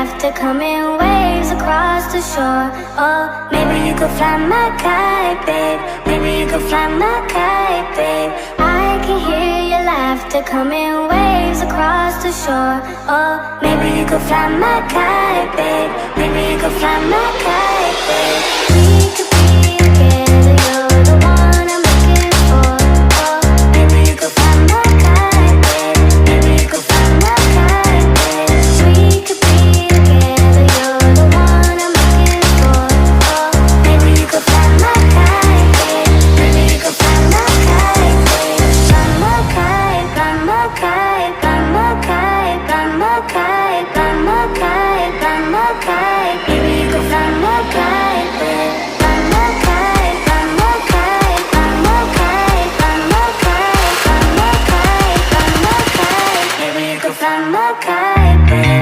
laughter coming waves across the shore. Oh, maybe you could fly my kite, babe. Maybe you could fly my kite, babe. I can hear your laughter coming waves across the shore. Oh, maybe you could fly my kite, babe. Maybe you could fly my kite, babe. We could be together, you're the one I'm looking for. Oh, maybe you could fly my kite, babe. Maybe you could fly my kite, babe. We could be together, you're the one I'm looking for. Oh, maybe you could fly my kite, babe. Maybe you could fly my kite, babe. Fly my kite, fly my kite, fly my kite, fly my kite, fly my kite, fly my kite. Maybe you could fly my kite, babe. Fly my kite, fly my kite, fly my kite, fly my kite, fly my kite, fly my kite. Maybe you could fly my kite, babe.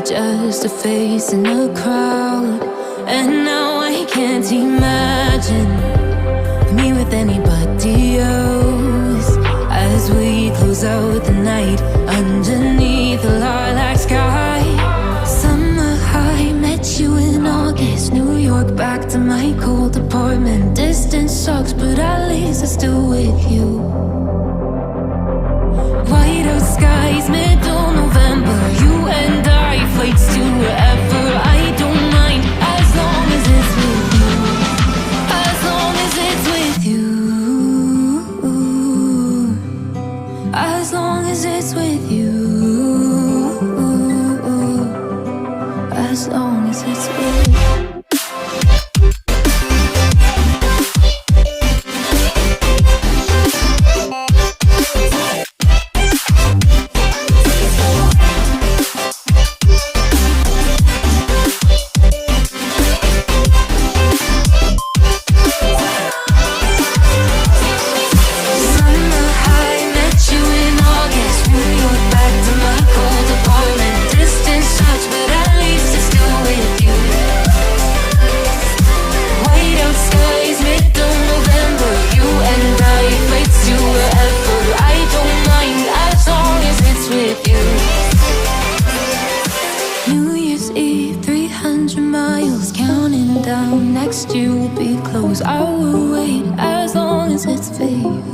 just a face in a crowd. And now I can't imagine me with anybody else. As we close out the night underneath the lilac sky. Summer high, met you in August. New York, back to my cold apartment. Distance sucks, but at least I'm still with you. White out skies, middle November. You and I, flights to wherever. I don't mind, as long as it's with you. As long as it's with you. As long as it's with you. As long as it's with you. Next year will be close. I will wait as long as it's for you.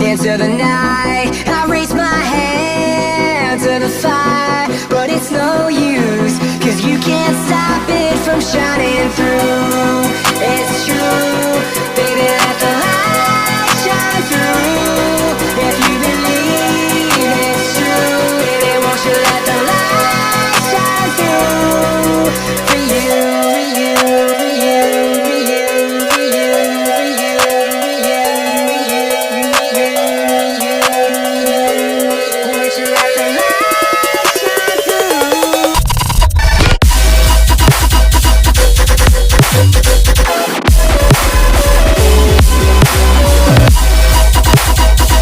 into the night. I raise my hand to the fire.